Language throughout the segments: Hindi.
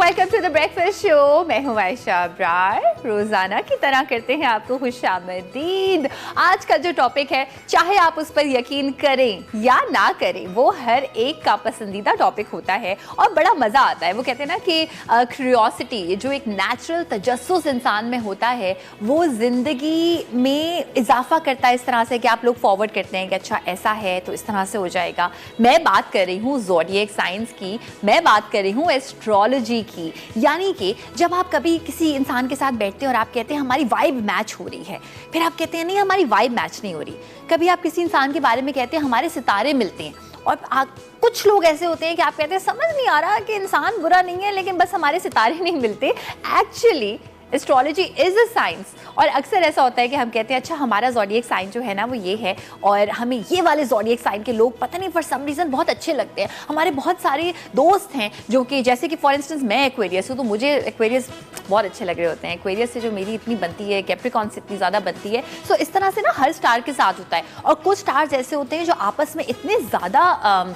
Welcome to the breakfast show. मैं हूं आयशा अब्रार। रोजाना की तरह करते हैं आपको खुशामदीद। आज का जो टॉपिक है, चाहे आप उस पर यकीन करें या ना करें, वो हर एक का पसंदीदा टॉपिक होता है और बड़ा मज़ा आता है। वो कहते हैं ना कि क्यूरियोसिटी, जो एक नेचुरल तजस्सुस इंसान में होता है, वो ज़िंदगी में इजाफा करता है इस तरह से कि आप लोग फॉरवर्ड करते हैं कि अच्छा ऐसा है तो इस तरह से हो जाएगा। मैं बात कर रही हूँ ज़ोडिएक साइंस की, मैं बात कर रही हूँ एस्ट्रोलॉजी की। यानी कि जब आप कभी किसी इंसान के साथ बैठते हैं और आप कहते हैं हमारी वाइब मैच हो रही है, फिर आप कहते हैं नहीं हमारी वाइब मैच नहीं हो रही। कभी आप किसी इंसान के बारे में कहते हैं हमारे सितारे मिलते हैं, और कुछ लोग ऐसे होते हैं कि आप कहते हैं समझ नहीं आ रहा कि इंसान बुरा नहीं है लेकिन बस हमारे सितारे नहीं मिलते। Actually astrology is a science, और अक्सर ऐसा होता है कि हम कहते हैं अच्छा हमारा ज़ोडिएक साइन जो है ना वो ये है, और हमें ये वाले ज़ोडिएक साइन के लोग पता नहीं फॉर सम रीज़न बहुत अच्छे लगते हैं। हमारे बहुत सारे दोस्त हैं जो कि, जैसे कि फॉर इंस्टेंस मैं एक्वेरियस हूँ तो मुझे एक्वेरियस बहुत अच्छे लग रहे होते हैं। एक्वेरियस से जो मेरी इतनी बनती है, कैप्रिकॉर्न से इतनी ज़्यादा बनती है। सो इस तरह से ना हर स्टार के साथ होता है, और कुछ स्टार्स ऐसे होते हैं जो आपस में इतने ज़्यादा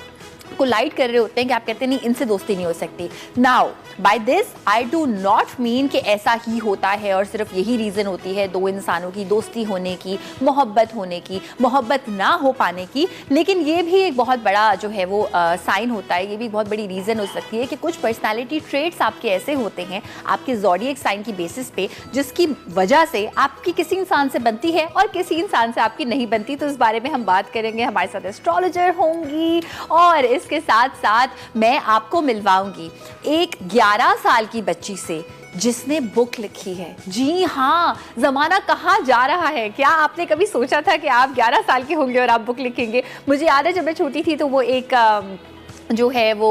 कोलाइड कर रहे होते हैं कि आप कहते हैं नहीं इनसे दोस्ती नहीं हो सकती। Now by this I do not mean कि ऐसा ही होता है और सिर्फ यही रीज़न होती है दो इंसानों की दोस्ती होने की, मोहब्बत होने की, मोहब्बत ना हो पाने की। लेकिन ये भी एक बहुत बड़ा जो है वो साइन होता है, ये भी बहुत बड़ी रीज़न हो सकती है कि कुछ पर्सनैलिटी ट्रेट्स आपके ऐसे होते हैं आपके ज़ोडिएक साइन की बेसिस पे, जिसकी वजह से आपकी किसी इंसान से बनती है और किसी इंसान से आपकी नहीं बनती। तो इस बारे में हम बात करेंगे। हमारे साथ एस्ट्रोलॉजर होंगी और इसके साथ साथ मैं आपको मिलवाऊंगी एक 11 साल की बच्ची से जिसने बुक लिखी है। जी हाँ, ज़माना कहाँ जा रहा है। क्या आपने कभी सोचा था कि आप 11 साल के होंगे और आप बुक लिखेंगे? मुझे याद है जब मैं छोटी थी तो वो एक जो है वो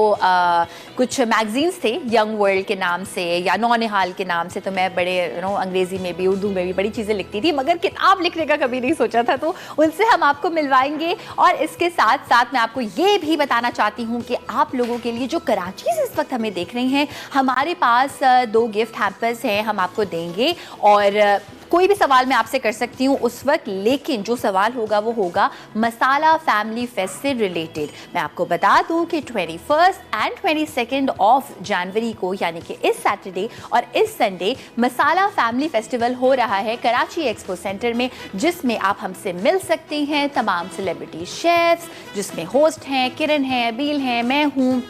कुछ मैगजीन्स थे यंग वर्ल्ड के नाम से या नौनिहाल के नाम से, तो मैं बड़े अंग्रेज़ी में भी उर्दू में भी बड़ी चीज़ें लिखती थी, मगर किताब लिखने का कभी नहीं सोचा था। तो उनसे हम आपको मिलवाएंगे। और इसके साथ साथ मैं आपको ये भी बताना चाहती हूँ कि आप लोगों के लिए जो कराची से इस वक्त हमें देख रही हैं, हमारे पास 2 गिफ्ट हैम्पर्स हैं, हम आपको देंगे। और कोई भी सवाल मैं आपसे कर सकती हूँ उस वक्त, लेकिन जो सवाल होगा वो होगा मसाला फैमिली फेस्ट से रिलेटेड। मैं आपको बता दूँ कि 21 एंड 22 ऑफ जनवरी को, यानी कि इस सैटरडे और इस संडे, मसाला फैमिली फेस्टिवल हो रहा है कराची एक्सपो सेंटर में, जिसमें आप हमसे मिल सकते हैं तमाम सेलिब्रिटी शेफ्स, जिसमें होस्ट हैं किरण हैं, अबील हैं, मैं हूँ,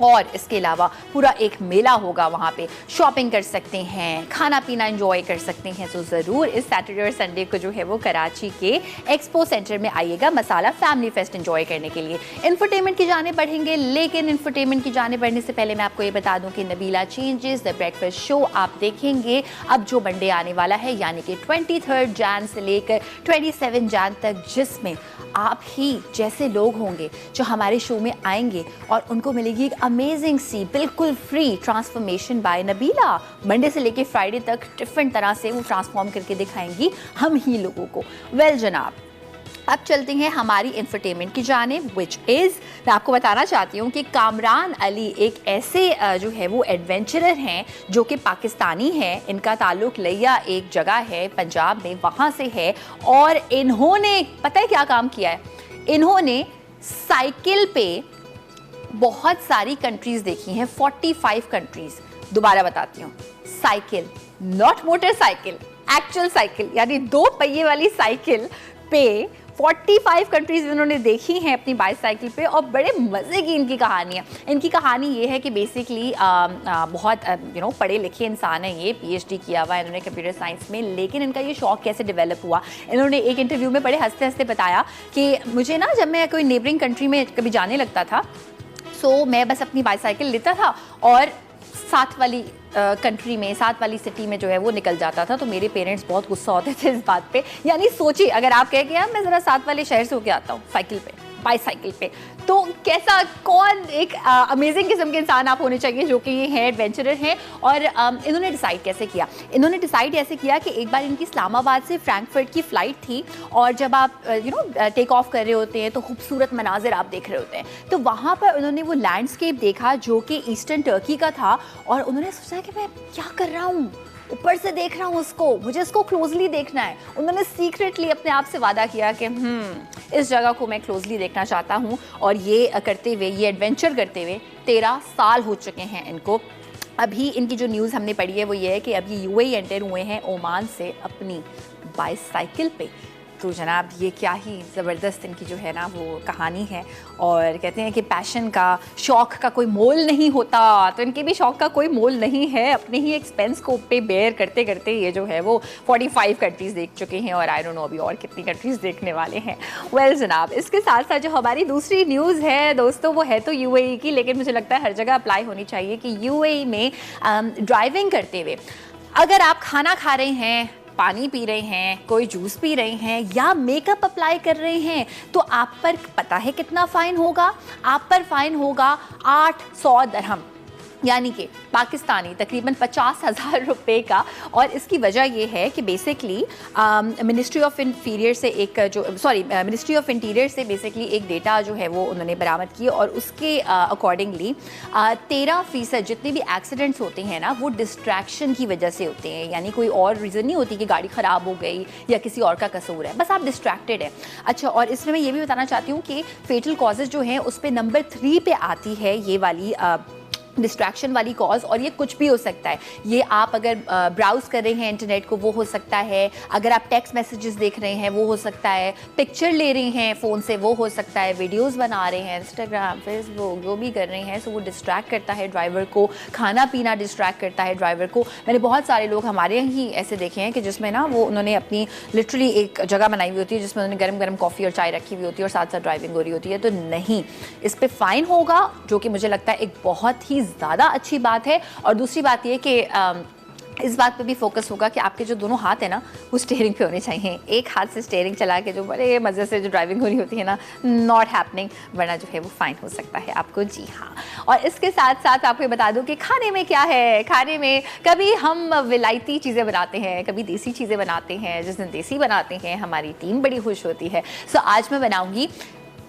और इसके अलावा पूरा एक मेला होगा। वहाँ पे शॉपिंग कर सकते हैं, खाना पीना एंजॉय कर सकते हैं। तो ज़रूर इस सैटरडे और संडे को जो है वो कराची के एक्सपो सेंटर में आइएगा मसाला फैमिली फेस्ट एंजॉय करने के लिए। इंफोटेनमेंट की जाने बढ़ेंगे, लेकिन इंफोटेनमेंट की जाने बढ़ने से पहले मैं आपको ये बता दूँ कि Nabila changes the breakfast show आप देखेंगे अब जो मंडे आने वाला है, यानी कि 23 जैन से लेकर 27 जैन तक, जिसमें आप ही जैसे लोग होंगे जो हमारे शो में आएंगे और उनको मिलेगी एक अमेजिंग सी बिल्कुल free transformation by Nabila. Monday से लेके फ्राइडे तक डिफरेंट तरह से वो ट्रांसफॉर्म करके दिखाएंगी हम ही लोगों को। वेल जनाब, अब चलते हैं हमारी इंफरटेनमेंट की जानिब, विच इज़, मैं आपको बताना चाहती हूँ कि कामरान अली एक ऐसे जो है वो एडवेंचरर हैं जो कि पाकिस्तानी हैं। इनका ताल्लुक लिया एक जगह है पंजाब में, वहाँ से है। और इन्होंने पता है क्या काम किया है? इन्होंने साइकिल पे बहुत सारी कंट्रीज़ देखी हैं, 45 कंट्रीज़। दोबारा बताती हूँ, cycle, not motorcycle, actual cycle, यानी 2 पहिए वाली साइकिल पे 45 कंट्रीज़ इन्होंने देखी हैं अपनी बाईसाइकिल पे। और बड़े मज़े की इनकी कहानी है। इनकी कहानी ये है कि बेसिकली बहुत पढ़े लिखे इंसान है ये, PhD किया हुआ है इन्होंने कंप्यूटर साइंस में। लेकिन इनका ये शौक़ कैसे डेवलप हुआ, इन्होंने एक इंटरव्यू में बड़े हंसते हंसते बताया कि मुझे ना जब मैं कोई नेबरिंग कंट्री में कभी जाने लगता था, सो मैं बस अपनी बाईसाइकिल लेता था और साथ वाली कंट्री में, साथ वाली सिटी में जो है वो निकल जाता था। तो मेरे पेरेंट्स बहुत गुस्सा होते थे इस बात पे। यानी सोचिए, अगर आप कहें कि यार मैं ज़रा साथ वाले शहर से होके आता हूँ साइकिल पे, बाईसाइकिल पे, तो कैसा, कौन एक अमेजिंग किस्म के इंसान आप होने चाहिए जो कि ये हैं, एडवेंचरर हैं। और इन्होंने डिसाइड कैसे किया? इन्होंने डिसाइड ऐसे किया कि एक बार इनकी इस्लामाबाद से फ्रैंकफर्ट की फ़्लाइट थी, और जब आप टेक ऑफ कर रहे होते हैं तो खूबसूरत मनाजिर आप देख रहे होते हैं। तो वहाँ पर उन्होंने वो लैंडस्केप देखा जो कि ईस्टर्न टर्की का था, और उन्होंने सोचा कि मैं क्या कर रहा हूँ, ऊपर से देख रहा हूँ उसको, मुझे इसको क्लोजली देखना है। उन्होंने सीक्रेटली अपने आप से वादा किया कि इस जगह को मैं क्लोजली देखना चाहता हूँ। और ये करते हुए, ये एडवेंचर करते हुए 13 साल हो चुके हैं इनको। अभी इनकी जो न्यूज़ हमने पढ़ी है वो ये है कि अभी यूएई एंटर हुए हैं ओमान से अपनी बाईसाइकिल पे। तो जनाब ये क्या ही ज़बरदस्त इनकी जो है ना वो कहानी है। और कहते हैं कि पैशन का, शौक़ का कोई मोल नहीं होता, तो इनके भी शौक़ का कोई मोल नहीं है। अपने ही एक्सपेंस को पे बेयर करते करते ये जो है वो 45 कंट्रीज़ देख चुके हैं और आई डोंट नो अभी और कितनी कंट्रीज़ देखने वाले हैं। वेल जनाब, इसके साथ साथ जो हमारी दूसरी न्यूज़ है दोस्तों वो है तो यूएई की, लेकिन मुझे लगता है हर जगह अप्लाई होनी चाहिए कि यूएई में ड्राइविंग करते हुए अगर आप खाना खा रहे हैं, पानी पी रहे हैं, कोई जूस पी रहे हैं या मेकअप अप्लाई कर रहे हैं, तो आप पर पता है कितना फ़ाइन होगा? आप पर फ़ाइन होगा 800 दिरहम, यानी कि पाकिस्तानी तकरीबन 50,000 रुपये का। और इसकी वजह यह है कि बेसिकली मिनिस्ट्री ऑफ इंटीरियर से मिनिस्ट्री ऑफ इंटीरियर से बेसिकली एक डेटा जो है वो उन्होंने बरामद की और उसके अकॉर्डिंगली 13% जितने भी एक्सीडेंट्स होते हैं ना वो डिस्ट्रैक्शन की वजह से होते हैं। यानी कोई और रीज़न नहीं होती कि गाड़ी ख़राब हो गई या किसी और का कसूर है, बस आप डिस्ट्रैक्टेड है। अच्छा, और इसमें मैं ये भी बताना चाहती हूँ कि फेटल कॉजेज़ जो हैं उस पर नंबर 3 पे आती है ये वाली डिस्ट्रैक्शन वाली कॉज। और ये कुछ भी हो सकता है। ये आप अगर ब्राउज कर रहे हैं इंटरनेट को वो हो सकता है, अगर आप टेक्स्ट मैसेजेस देख रहे हैं वो हो सकता है, पिक्चर ले रहे हैं फ़ोन से वो हो सकता है, वीडियोस बना रहे हैं इंस्टाग्राम फेसबुक जो भी कर रहे हैं, सो वो डिस्ट्रैक्ट करता है ड्राइवर को। खाना पीना डिस्ट्रैक्ट करता है ड्राइवर को। मैंने बहुत सारे लोग हमारे ही ऐसे देखे हैं कि जिसमें ना वो उन्होंने अपनी लिटरली एक जगह बनाई हुई होती है जिसमें उन्होंने गर्म गर्म कॉफ़ी और चाय रखी हुई होती है और साथ साथ ड्राइविंग हो रही होती है। तो नहीं, इस पर फ़ाइन होगा, जो कि मुझे लगता है एक बहुत ही ज़्यादा अच्छी बात है। और दूसरी बात ये कि इस बात पे भी फोकस होगा कि आपके जो दोनों हाथ है ना वो स्टीयरिंग पे होने चाहिए। एक हाथ से स्टीयरिंग चला के जो बड़े मज़े से जो ड्राइविंग हो रही होती है ना, नॉट हैपनिंग, वरना जो है वो फ़ाइन हो सकता है आपको। जी हाँ, और इसके साथ साथ आपको बता दूं कि खाने में क्या है। खाने में कभी हम विलायती चीज़ें बनाते हैं, कभी देसी चीज़ें बनाते हैं। जिस दिन देसी बनाते हैं हमारी टीम बड़ी खुश होती है। सो आज मैं बनाऊँगी,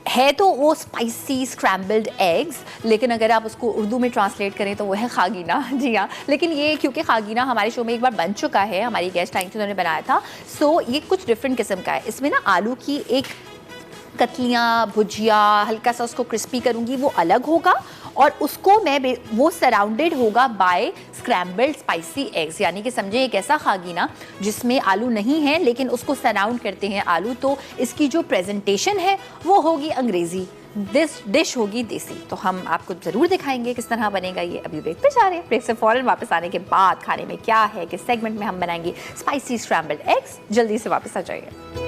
है तो वो स्पाइसी स्क्रैम्बल्ड एग्स, लेकिन अगर आप उसको उर्दू में ट्रांसलेट करें तो वो है खागीना। जी हाँ, लेकिन ये क्योंकि खागीना हमारे शो में एक बार बन चुका है, हमारी गेस्ट आई थी उन्होंने बनाया था, सो ये कुछ डिफरेंट किस्म का है। इसमें ना आलू की एक कतलियाँ, भुजिया, हल्का सा उसको क्रिस्पी करूँगी, वो अलग होगा। और उसको मैं वो सराउंडेड होगा बाय स्क्रैम्बल्ड स्पाइसी एग्स, यानी कि समझे एक ऐसा खागीना जिसमें आलू नहीं है लेकिन उसको सराउंड करते हैं आलू। तो इसकी जो प्रेजेंटेशन है वो होगी अंग्रेज़ी, डिश होगी देसी। तो हम आपको ज़रूर दिखाएंगे किस तरह बनेगा ये। अभी ब्रेक पे जा रहे हैं, ब्रेक से फ़ौरन वापस आने के बाद खाने में क्या है, किस सेगमेंट में हम बनाएंगे स्पाइसी स्क्रैम्बल्ड एग्स। जल्दी से वापस आ जाइए।